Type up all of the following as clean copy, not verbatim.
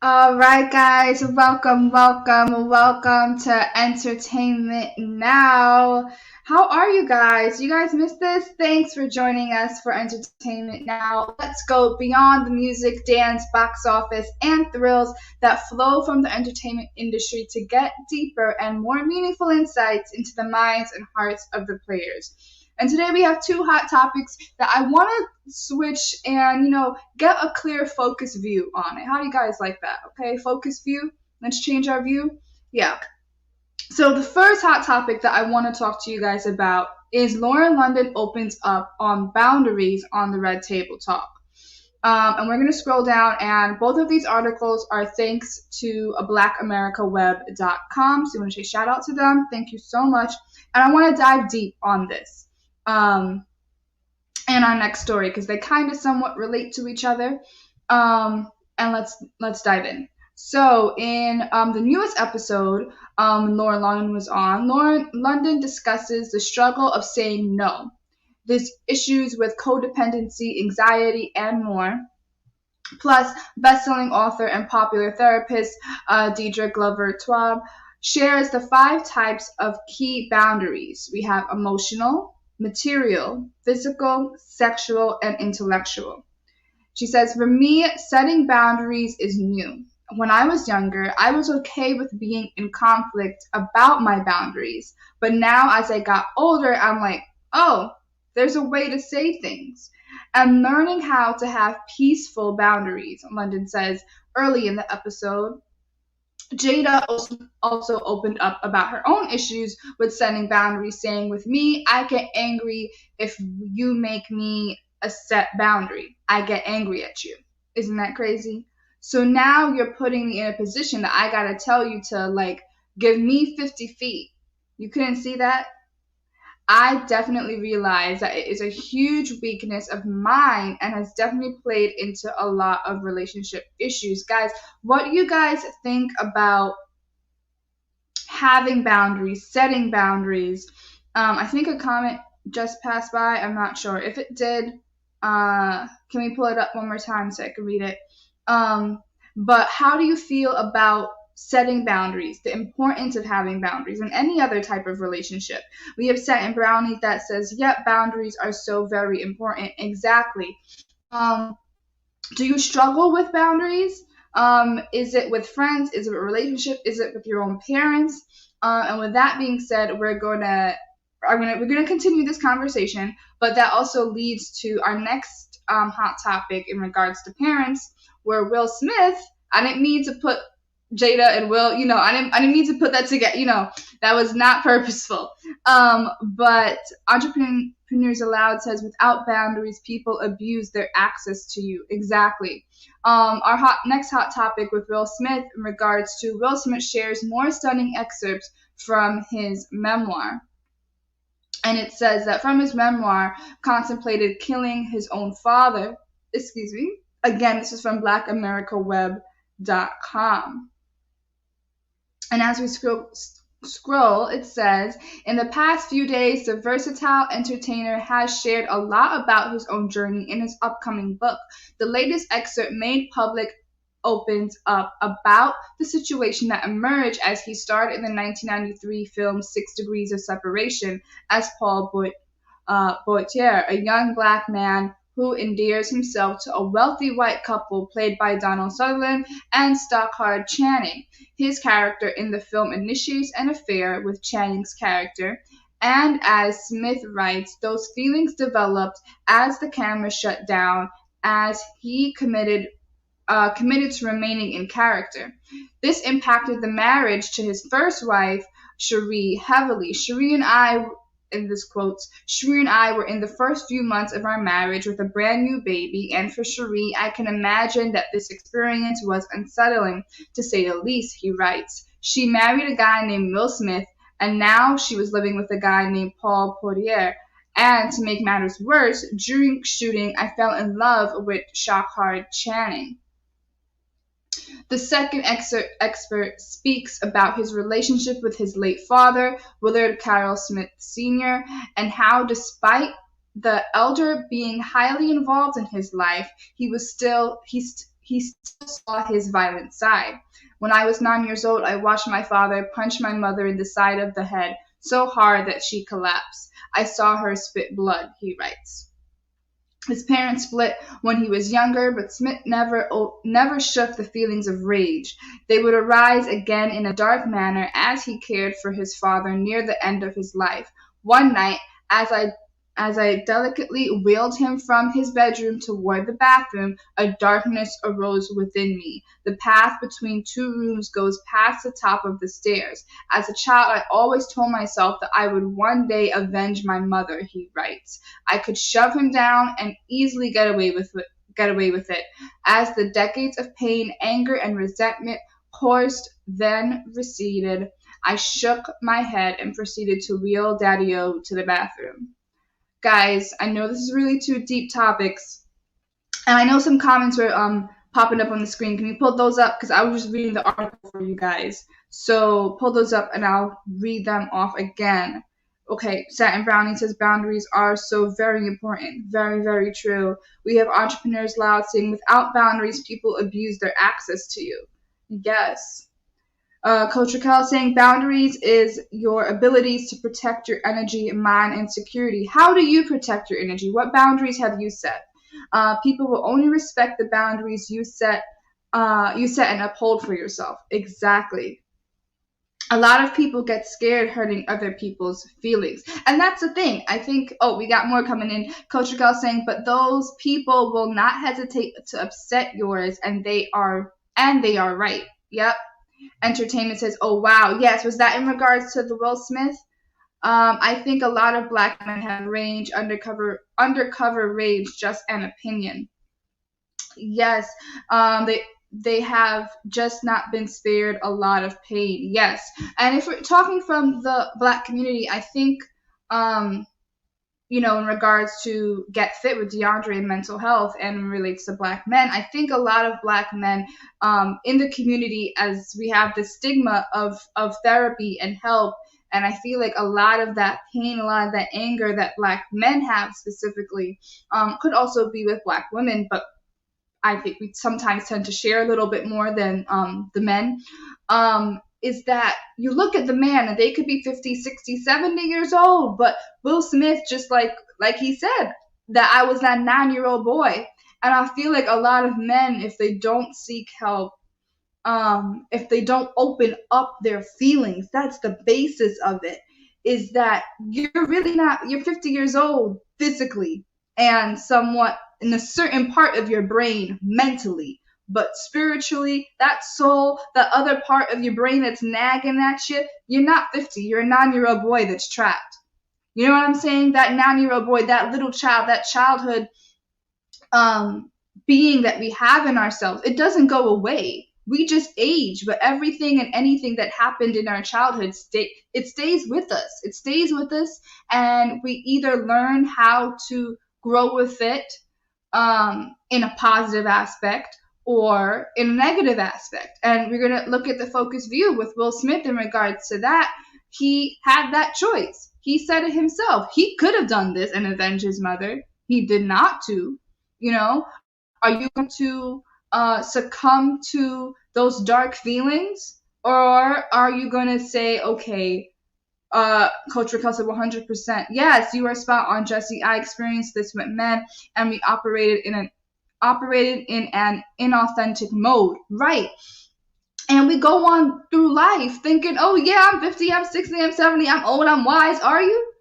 All right, guys, welcome to Entertainment Now. How are you guys? You guys missed this? Thanks for joining us for Entertainment Now. Let's go beyond the music, dance, box office, and thrills that flow from the entertainment industry to get deeper and more meaningful insights into the minds and hearts of the players. And today we have two hot topics that I want to switch and, get a clear focus view on it. How do you guys like that? Okay, focus view. Let's change our view. Yeah. So the first hot topic that I want to talk to you guys about is Lauren London opens up on boundaries on the Red Table Talk. And we're going to scroll down, and both of these articles are thanks to a blackamericaweb.com. So I want to say shout out to them. Thank you so much. And I want to dive deep on this. And our next story, because they kind of somewhat relate to each other. And let's dive in. So in the newest episode, Lauren London was on. Lauren London discusses the struggle of saying no. There's issues with codependency, anxiety, and more. Plus, best-selling author and popular therapist Deidre Glover-Twaib shares the 5 types of key boundaries. We have emotional, material, physical, sexual, and intellectual. She says, for me, setting boundaries is new. When I was younger, I was okay with being in conflict about my boundaries. But now as I got older, I'm like, oh, there's a way to say things. And learning how to have peaceful boundaries, London says early in the episode. Jada also opened up about her own issues with setting boundaries, saying, with me, I get angry if you make me a set boundary. I get angry at you. Isn't that crazy? So now you're putting me in a position that I gotta tell you to, give me 50 feet. You couldn't see that? I definitely realize that it is a huge weakness of mine and has definitely played into a lot of relationship issues. Guys, what do you guys think about having boundaries, setting boundaries? I think a comment just passed by. I'm not sure. If it did, can we pull it up one more time so I can read it? But how do you feel about setting boundaries, the importance of having boundaries in any other type of relationship? We have Set and Brownie that says, yep, boundaries are so very important. Exactly. Do you struggle with boundaries? Is it with friends? Is it a relationship? Is it with your own parents? And with that being said, we're gonna continue this conversation, but that also leads to our next hot topic in regards to parents, where Will Smith, I didn't mean to put Jada and Will, I didn't mean to put that together, that was not purposeful. But Entrepreneurs Aloud says, without boundaries, people abuse their access to you. Exactly. Our next hot topic with Will Smith in regards to Will Smith shares more stunning excerpts from his memoir. And it says that from his memoir, contemplated killing his own father. Excuse me. Again, this is from blackamericaweb.com. And as we scroll, it says, in the past few days, the versatile entertainer has shared a lot about his own journey in his upcoming book. The latest excerpt made public opens up about the situation that emerged as he starred in the 1993 film 6 Degrees of Separation as Paul Boitier, a young black man who endears himself to a wealthy white couple played by Donald Sutherland and Stockard Channing. His character in the film initiates an affair with Channing's character, and as Smith writes, those feelings developed as the camera shut down as he committed to remaining in character. This impacted the marriage to his first wife, Cherie, heavily. Cherie and I were in the first few months of our marriage with a brand new baby, and for Cherie, I can imagine that this experience was unsettling, to say the least, he writes. She married a guy named Will Smith, and now she was living with a guy named Paul Poirier. And to make matters worse, during shooting, I fell in love with Stockard Channing. The second expert speaks about his relationship with his late father, Willard Carroll Smith Sr., and how, despite the elder being highly involved in his life, he he still saw his violent side. When I was 9 years old, I watched my father punch my mother in the side of the head so hard that she collapsed. I saw her spit blood, he writes. His parents split when he was younger, but Smith never shook the feelings of rage. They would arise again in a dark manner as he cared for his father near the end of his life. One night, as I delicately wheeled him from his bedroom toward the bathroom, a darkness arose within me. The path between two rooms goes past the top of the stairs. As a child, I always told myself that I would one day avenge my mother, he writes. I could shove him down and easily get away with it. As the decades of pain, anger, and resentment coursed, then receded, I shook my head and proceeded to wheel Daddy-O to the bathroom. Guys, I know this is really two deep topics, and I know some comments were popping up on the screen. Can you pull those up? Because I was just reading the article for you guys. So pull those up, and I'll read them off again. Okay, Satin Brownie says boundaries are so very important. Very, very true. We have entrepreneurs loud saying, without boundaries, people abuse their access to you. Yes. Coach Raquel saying boundaries is your abilities to protect your energy, mind, and security. How do you protect your energy? What boundaries have you set? People will only respect the boundaries you set and uphold for yourself. Exactly. A lot of people get scared hurting other people's feelings. And that's the thing. I think, we got more coming in. Coach Raquel saying, but those people will not hesitate to upset yours, and they are right. Yep. Entertainment says, oh, wow. Yes, was that in regards to the Will Smith? I think a lot of black men have range, undercover rage, just an opinion. Yes, they have just not been spared a lot of pain. Yes, and if we're talking from the black community, I think, in regards to Get Fit with DeAndre and mental health and relates to black men, I think a lot of black men in the community, as we have the stigma of therapy and help, and I feel like a lot of that pain, a lot of that anger that black men have specifically could also be with black women, but I think we sometimes tend to share a little bit more than the men. Is that you look at the man and they could be 50, 60, 70 years old, but Will Smith, just like he said, that I was that 9-year-old boy. And I feel like a lot of men, if they don't seek help, if they don't open up their feelings, that's the basis of it, is that you're 50 years old physically and somewhat in a certain part of your brain mentally. But spiritually, that soul, that other part of your brain that's nagging at you, you're not 50. You're a 9-year-old boy that's trapped. You know what I'm saying? That 9-year-old boy, that little child, that childhood being that we have in ourselves, it doesn't go away. We just age, but everything and anything that happened in our childhood, it stays with us. It stays with us, and we either learn how to grow with it in a positive aspect, or in a negative aspect. And we're going to look at the focus view with Will Smith in regards to that. He had that choice. He said it himself. He could have done this and avenged his mother. He did not to. Are you going to succumb to those dark feelings? Or are you going to say, okay, Coach Raquel said 100%. Yes, you are spot on, Jesse. I experienced this with men, and we operated in an inauthentic mode, right? And we go on through life thinking, oh yeah, I'm 50, I'm 60, I'm 70, I'm old, I'm wise. Are you?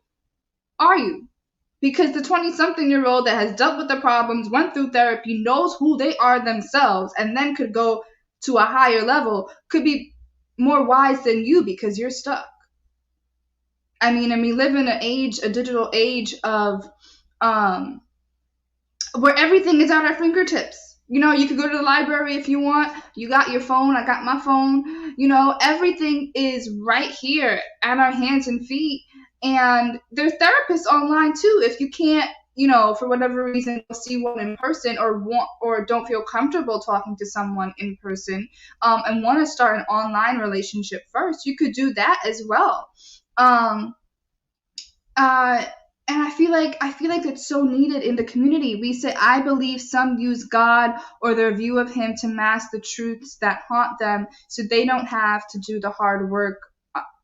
Because the 20-something-year-old that has dealt with the problems, went through therapy, knows who they are themselves, and then could go to a higher level, could be more wise than you because you're stuck. I mean, and we live in a digital age of where everything is at our fingertips. You could go to the library if you want. You got your phone. I got my phone. Everything is right here at our hands and feet. And there's therapists online too. If you can't, for whatever reason, see one in person or don't feel comfortable talking to someone in person, and want to start an online relationship first, you could do that as well. And I feel like it's so needed in the community. We say, I believe some use God or their view of him to mask the truths that haunt them so they don't have to do the hard work.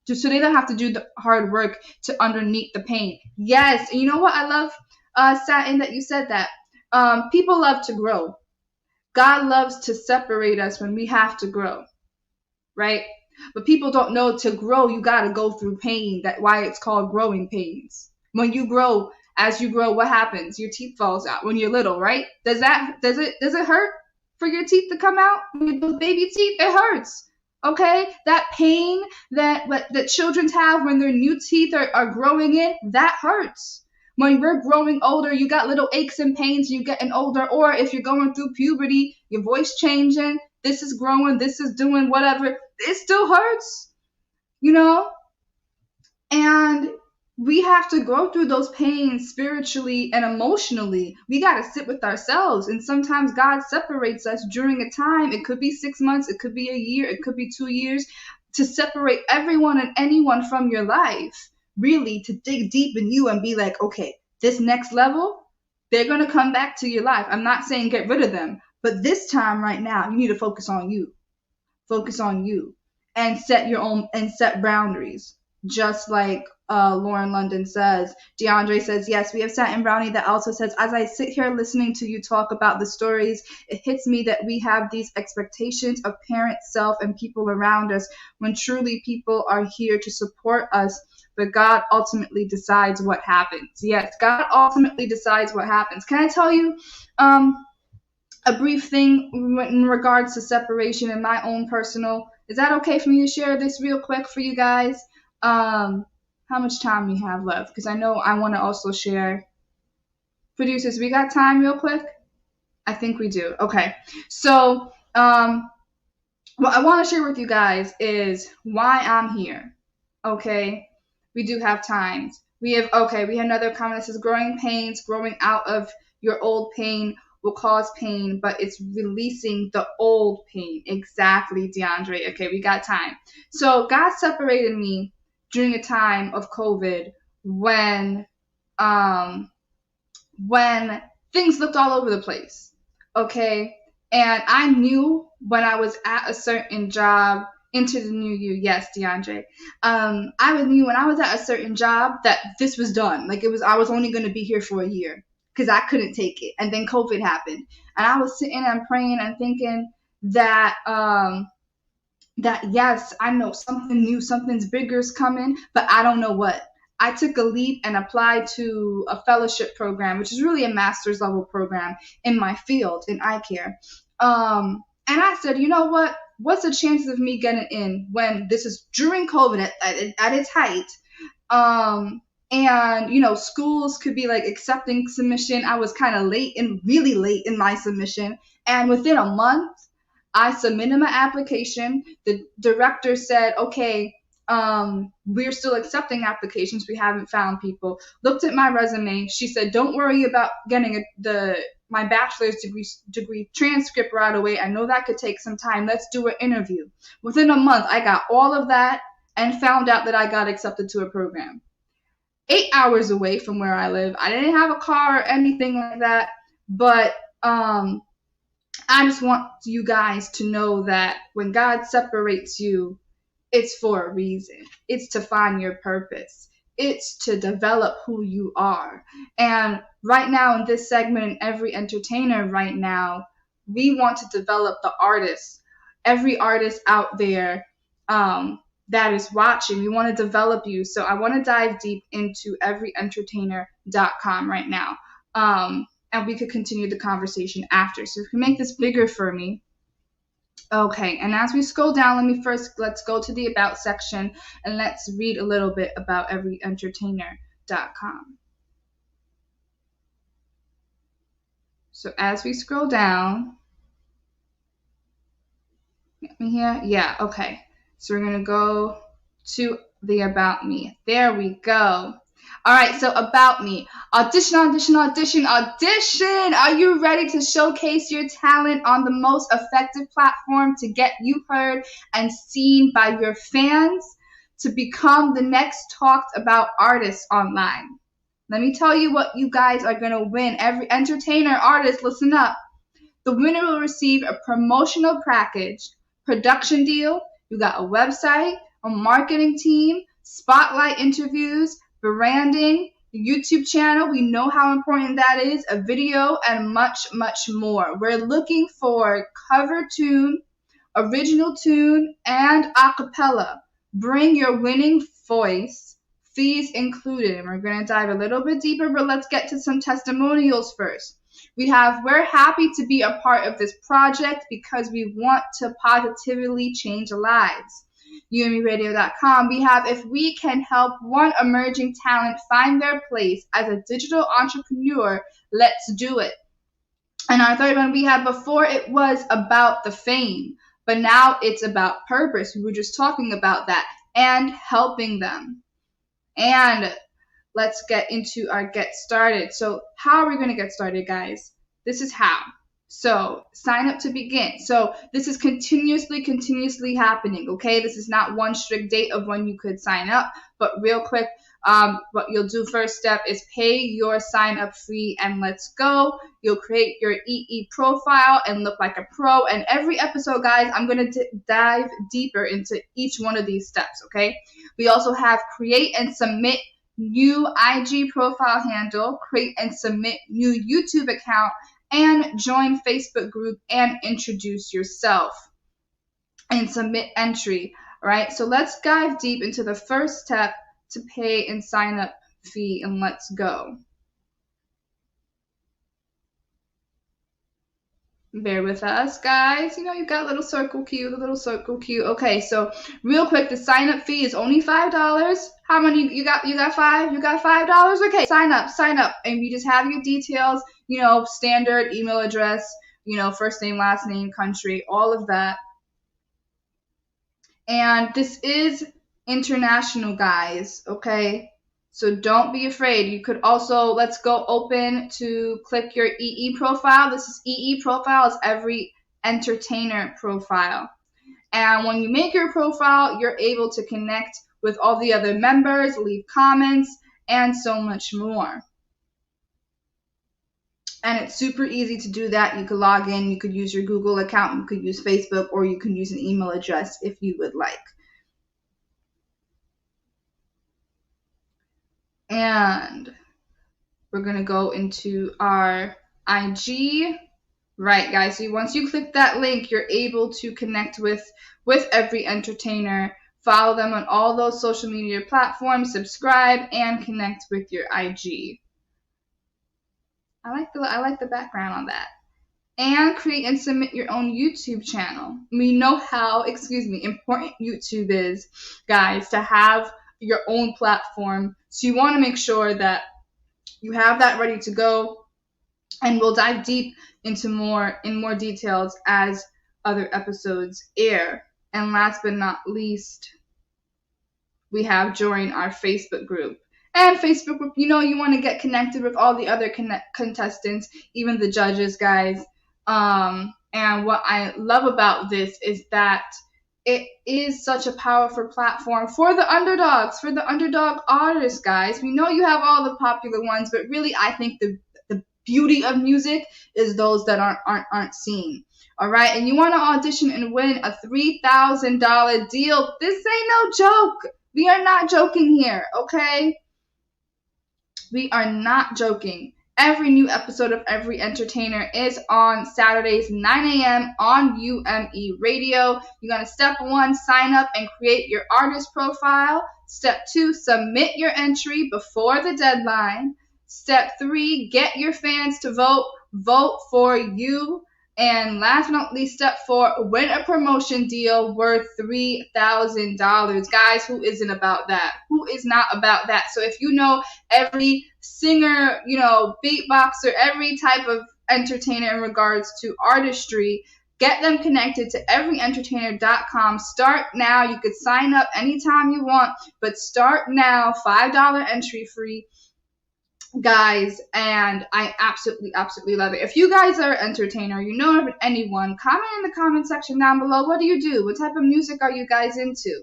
So they don't have to do the hard work to underneath the pain. Yes, and you know what I love, Satin, that you said that. People love to grow. God loves to separate us when we have to grow, right? But people don't know to grow, you got to go through pain. That's why it's called growing pains. When you grow, as you grow, what happens? Your teeth falls out when you're little, right? Does it hurt for your teeth to come out? Those baby teeth, it hurts. Okay, that pain that children have when their new teeth are growing in, that hurts. When we're growing older, you got little aches and pains, you getting older, or if you're going through puberty, your voice changing, this is growing, this is doing whatever, it still hurts, you know? And we have to go through those pains spiritually and emotionally. We got to sit with ourselves. And sometimes God separates us during a time. It could be 6 months, it could be a year, it could be 2 years, to separate everyone and anyone from your life. Really, to dig deep in you and be like, okay, this next level, they're going to come back to your life. I'm not saying get rid of them, but this time right now, you need to focus on you. Focus on you and set your own and set boundaries. Just like Lauren London says. DeAndre says, yes, we have Satin Brownie that also says, as I sit here listening to you talk about the stories, it hits me that we have these expectations of parents, self, and people around us when truly people are here to support us, but God ultimately decides what happens. Yes, God ultimately decides what happens. Can I tell you a brief thing in regards to separation in my own personal? Is that okay for me to share this real quick for you guys? How much time we have left? Because I know I want to also share. Producers, we got time real quick? I think we do. Okay. So, what I want to share with you guys is why I'm here. Okay. We do have times. We have another comment that says growing pains, growing out of your old pain will cause pain, but it's releasing the old pain. Exactly, DeAndre. Okay, we got time. So God separated me during a time of COVID when things looked all over the place. Okay. And I knew when I was at a certain job into the new year. Yes, DeAndre. I knew when I was at a certain job that this was done. Like I was only going to be here for a year because I couldn't take it. And then COVID happened. And I was sitting and praying and thinking that, yes, I know something new, something's bigger is coming, but I don't know what. I took a leap and applied to a fellowship program, which is really a master's level program in my field in eye care. And I said, you know what? What's the chances of me getting in when this is during COVID at its height? And schools could be like accepting submission. I was kind of really late in my submission. And within a month, I submitted my application. The director said, okay, we're still accepting applications. We haven't found people. Looked at my resume. She said, don't worry about getting my bachelor's degree transcript right away. I know that could take some time. Let's do an interview. Within a month, I got all of that and found out that I got accepted to a program. 8 hours away from where I live. I didn't have a car or anything like that, but I just want you guys to know that when God separates you, it's for a reason. It's to find your purpose. It's to develop who you are. And right now in this segment, and every entertainer right now, we want to develop the artists. Every artist out there that is watching, we want to develop you. So I want to dive deep into everyentertainer.com right now. And we could continue the conversation after. So if you make this bigger for me. Okay, and as we scroll down, let's go to the About section and let's read a little bit about everyentertainer.com. So as we scroll down, get me here? Yeah, okay. So we're going to go to the About Me. There we go. All right, so About Me. Audition, audition, audition, audition. Are you ready to showcase your talent on the most effective platform to get you heard and seen by your fans, to become the next talked about artist online? Let me tell you what you guys are going to win. Every entertainer, artist, listen up. The winner will receive a promotional package, production deal. You got a website, a marketing team, spotlight interviews, branding, YouTube channel. We know how important that is, a video, and much, much more. We're looking for cover tune, original tune, and a cappella. Bring your winning voice, fees included. And we're going to dive a little bit deeper, but let's get to some testimonials first. We're happy to be a part of this project because we want to positively change lives. UMEradio.com. We have, if we can help one emerging talent find their place as a digital entrepreneur, let's do it. And our third one we had, before it was about the fame, but now it's about purpose. We were just talking about that and helping them. And let's get into our get started. So how are we going to get started, guys? This is how. So sign up to begin. So this is continuously happening, okay? This is not one strict date of when you could sign up, but real quick, what you'll do first step is pay your sign up fee and let's go. You'll create your EE profile and look like a pro. And every episode, guys, I'm going to dive deeper into each one of these steps, okay? We also have create and submit new IG profile handle, create and submit new YouTube account, and join Facebook group and introduce yourself and submit entry. All right, so let's dive deep into the first step to pay and sign up fee, and let's go. Bear with us, guys. You know, you got a little circle cue, Okay, so real quick, the sign up fee is only $5. How many you got? You got five? You got $5? Okay, sign up. And you just have your details, standard email address, first name, last name, country, all of that. And this is international, guys, okay? So don't be afraid. You could also, let's go open to click your EE profile. This is EE profile, is every entertainer profile. And when you make your profile, you're able to connect with all the other members, leave comments, and so much more. And it's super easy to do that. You could log in, you could use your Google account, you could use Facebook, or you can use an email address if you would like. And we're going to go into our IG. Right, guys. So once you click that link, you're able to connect with every entertainer. Follow them on all those social media platforms, subscribe, and connect with your IG. I like the background on that. And create and submit your own YouTube channel. We know how, important YouTube is, guys, to have your own platform. So you want to make sure that you have that ready to go. And we'll dive deep into more details as other episodes air. And last but not least, we have join our Facebook group. And Facebook group, you want to get connected with all the other contestants, even the judges, guys. And what I love about this is that it is such a powerful platform for the underdogs, for the underdog artists, guys. We know you have all the popular ones, but really I think the beauty of music is those that aren't seen. All right, and you want to audition and win a $3,000 deal. This ain't no joke. We are not joking here, okay? We are not joking. Every new episode of Every Entertainer is on Saturdays, 9 a.m. on UME Radio. You're going to step 1, sign up and create your artist profile. Step 2, submit your entry before the deadline. Step 3, get your fans to vote for you. And last but not least, step 4, win a promotion deal worth $3,000. Guys, who isn't about that? Who is not about that? So if you know every singer, beatboxer, every type of entertainer in regards to artistry, get them connected to everyentertainer.com. Start now. You could sign up anytime you want, but start now. $5 entry fee. Guys, and I absolutely love it. If you guys are an entertainer, you know of anyone, comment in the comment section down below. What do you do? What type of music are you guys into?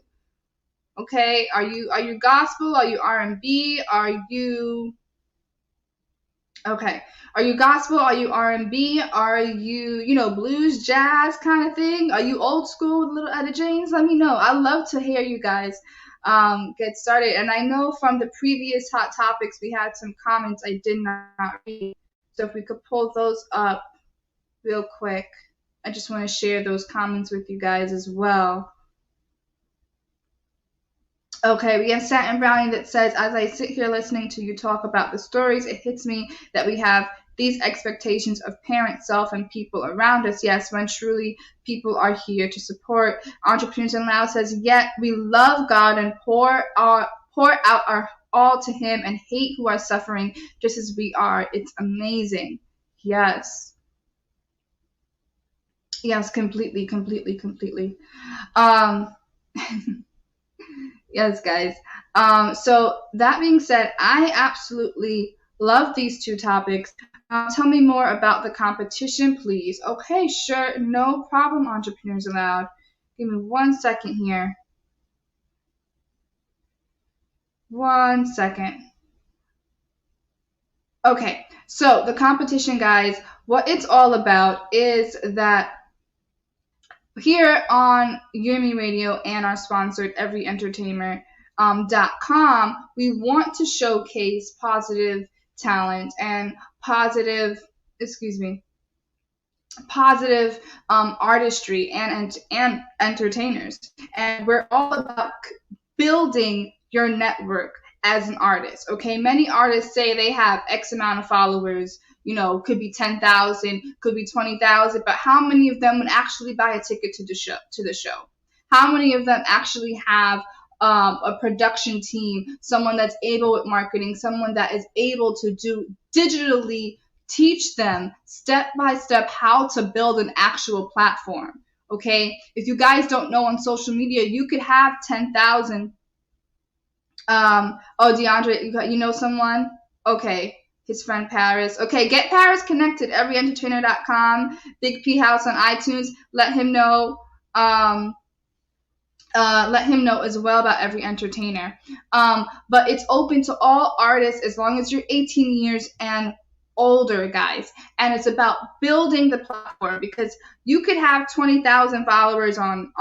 Okay, are you gospel? Are you R&B? Are you Okay. Are you gospel? Are you R&B? Are you, blues, jazz kind of thing? Are you old school with little Etta James? Let me know. I love to hear you guys get started. And I know from the previous Hot Topics, we had some comments I did not read. So if we could pull those up real quick. I just want to share those comments with you guys as well. Okay, we have Satin Brownie that says, as I sit here listening to you talk about the stories, it hits me that we have these expectations of parents, self, and people around us. Yes, when truly people are here to support. Entrepreneurs in Loud says, yet we love God and pour out our all to Him and hate who are suffering just as we are. It's amazing. Yes. Yes, completely, completely, completely. Um, Yes, guys. So that being said, I absolutely love these two topics. Tell me more about the competition, please. Okay, sure, no problem, Entrepreneurs Aloud. Give me 1 second here. 1 second. Okay, so the competition, guys, what it's all about is that here on Yumi Radio and our sponsored everyentertainer.com, we want to showcase positive talent and positive artistry and entertainers. And we're all about building your network as an artist. Okay, many artists say they have X amount of followers. Could be 10,000, could be 20,000, but how many of them would actually buy a ticket to the show? How many of them actually have a production team, someone that's able with marketing, someone that is able to digitally teach them step by step how to build an actual platform? Okay, if you guys don't know, on social media, you could have 10,000. Oh, DeAndre, you know someone? Okay, his friend Paris. Okay, get Paris connected. Everyentertainer.com, Big P House on iTunes. Let him know. Let him know as well about Every Entertainer. But it's open to all artists as long as you're 18 years and older, guys. And it's about building the platform, because you could have 20,000 followers on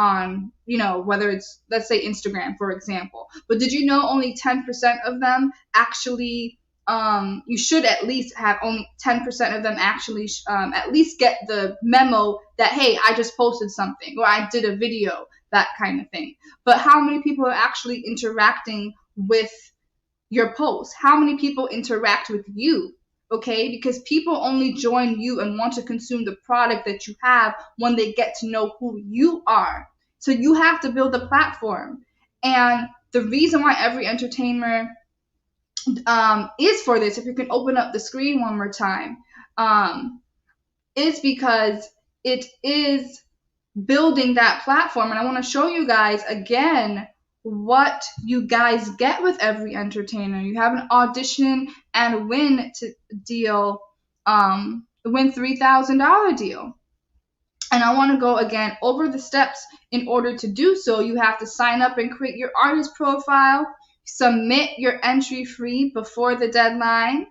whether it's, let's say, Instagram, for example. But did you know only 10% of them actually you should at least have only 10% of them actually at least get the memo that, hey, I just posted something, or I did a video, that kind of thing. But how many people are actually interacting with your posts? How many people interact with you? Okay, because people only join you and want to consume the product that you have when they get to know who you are. So you have to build a platform. And the reason why Every Entertainer is for this, if you can open up the screen one more time, is because it is building that platform. And I want to show you guys again what you guys get with Every Entertainer. You have an audition and win deal, win $3,000 deal. And I want to go again over the steps. In order to do so, you have to sign up and create your artist profile, submit your entry fee before the deadline,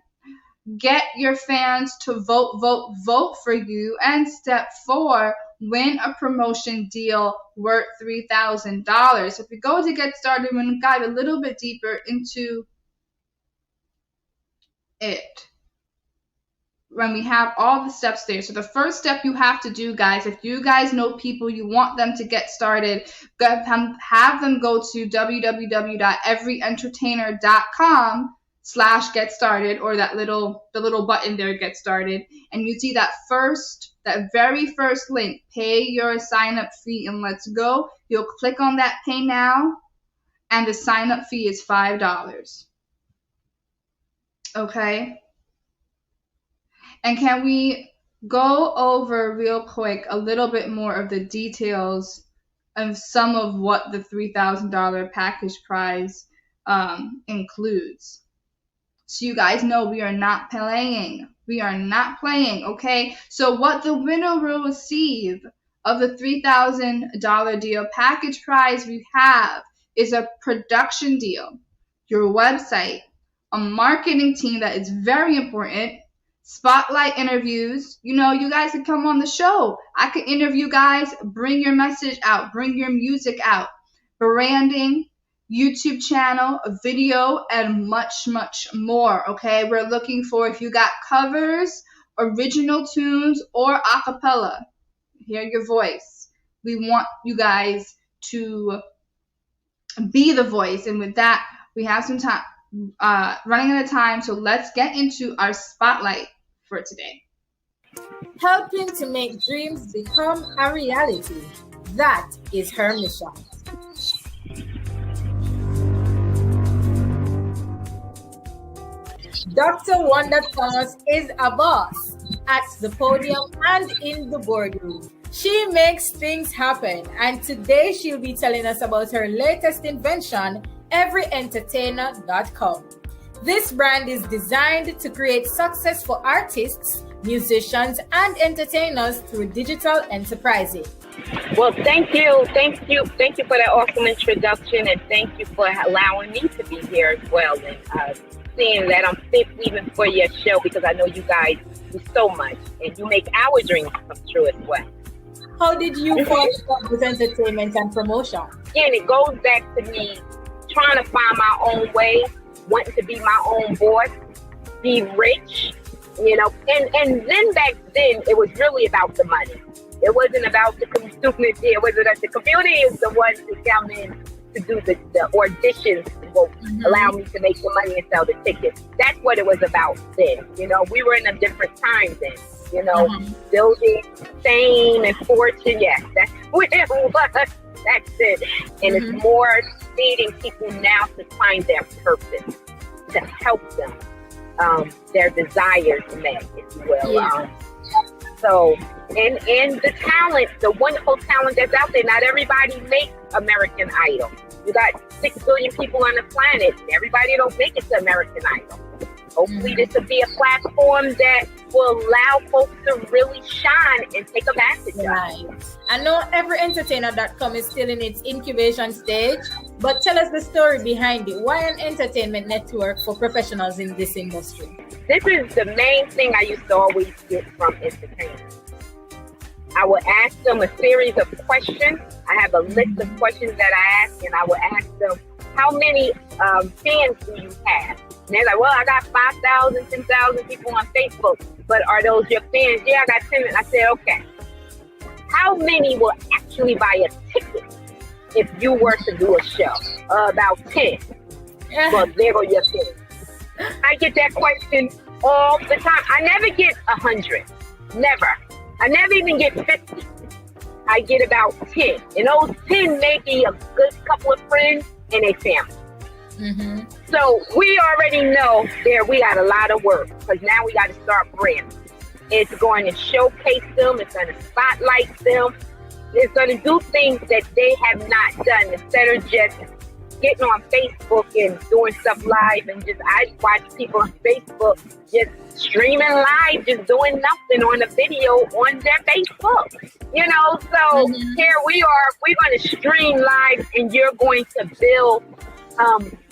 get your fans to vote for you, and step 4, win a promotion deal worth $3,000. So if we go to get started, we're going to dive a little bit deeper into it when we have all the steps there. So the first step you have to do, guys, if you guys know people you want them to get started, have them go to www.everyentertainer.com/get started, or the little button there, get started, and you see that very first link, pay your sign up fee and let's go. You'll click on that pay now, and the sign up fee is $5. Okay. And can we go over real quick a little bit more of the details of some of what the $3,000 package prize includes? So you guys know we are not playing. We are not playing, okay? So what the winner will receive of the $3,000 deal package prize we have is a production deal, your website, a marketing team that is very important, spotlight interviews. You guys can come on the show. I could interview guys, bring your message out, bring your music out. Branding, YouTube channel, video, and much, much more. Okay, we're looking for if you got covers, original tunes, or acapella. Hear your voice. We want you guys to be the voice. And with that, we have some time, running out of time. So let's get into our spotlight for today. Helping to make dreams become a reality. That is her mission. Dr. Wanda Thomas is a boss at the podium and in the boardroom. She makes things happen, and today she'll be telling us about her latest invention, everyentertainer.com. This brand is designed to create success for artists, musicians, and entertainers through digital enterprising. Well, thank you for that awesome introduction, and thank you for allowing me to be here as well, and seeing that I'm fit even for your show, because I know you guys do so much, and you make our dreams come true as well. How did you fall in love with entertainment and promotion? Again, it goes back to me trying to find my own way, wanting to be my own boss, be rich, and then back then it was really about the money. It wasn't about the community. It wasn't that the community is the one to come in to do the auditions, will allow me to make the money and sell the tickets. That's what it was about then. We were in a different time then. Building fame and fortune. Yes, that's what it was. That's it. And it's more leading people now to find their purpose, to help them, their desires met, if you will. Yeah. So, and the talent, the wonderful talent that's out there. Not everybody makes American Idol. You got 6 billion people on the planet. Everybody don't make it to American Idol. Hopefully this will be a platform that will allow folks to really shine and take advantage of. Right. I know everyentertainer.com is still in its incubation stage, but tell us the story behind it. Why an entertainment network for professionals in this industry? This is the main thing I used to always get from entertainers. I would ask them a series of questions. I have a list of questions that I ask, and I would ask them, how many fans do you have? And they're like, well, I got 5,000, 10,000 people on Facebook, but are those your fans? Yeah, I got 10. I said, okay. How many will actually buy a ticket if you were to do a show? About 10. Well, there go your fans. I get that question all the time. I never get 100. Never. I never even get 50. I get about 10. And those 10 may be a good couple of friends and a family. So we already know we got a lot of work, because now we got to start branding. It's going to showcase them. It's going to spotlight them. It's going to do things that they have not done, instead of just getting on Facebook and doing stuff live. And I watch people on Facebook just streaming live, just doing nothing on a video on their Facebook. So here we are. We're going to stream live, and you're going to build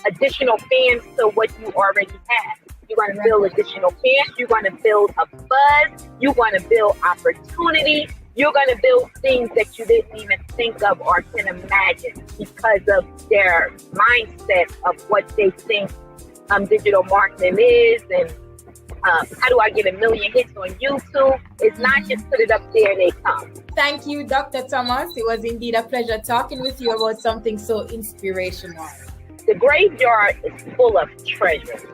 additional fans to what you already have. You're going to build additional fans. You're going to build a buzz. You're going to build opportunity. You're going to build things that you didn't even think of or can imagine, because of their mindset of what they think digital marketing is, and how do I get 1 million hits on YouTube? It's not just put it up there and they come. Thank you, Dr. Thomas. It was indeed a pleasure talking with you about something so inspirational. The graveyard is full of treasure.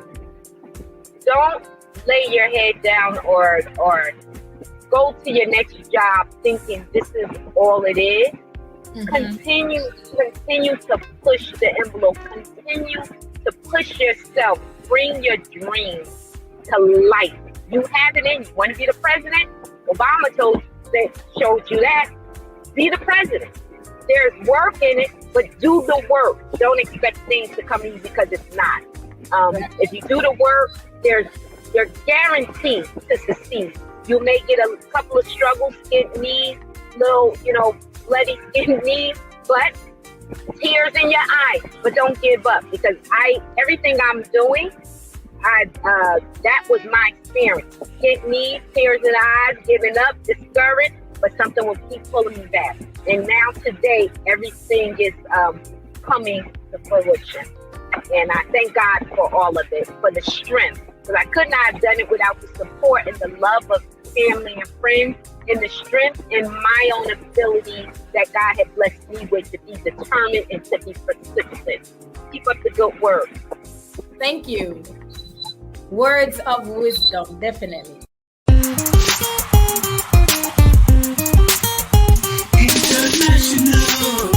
Don't lay your head down or go to your next job thinking this is all it is. Continue to push the envelope. Continue to push yourself. Bring your dreams to life. You have it in you. Want to be the president? Obama showed you that. Be the president. There's work in it, but do the work. Don't expect things to come easy, because it's not. If you do the work, you're guaranteed to succeed. You may get a couple of struggles, skin knees, little, bloody skin knees, but tears in your eyes. But don't give up, because everything I'm doing that was my experience. Hit me, tears in the eyes, giving up, discouraged, but something will keep pulling me back. And now today, everything is coming to fruition. And I thank God for all of it, for the strength. Because I could not have done it without the support and the love of family and friends, and the strength in my own ability that God had blessed me with to be determined and to be persistent. Keep up the good work. Thank you. Words of wisdom, definitely. International.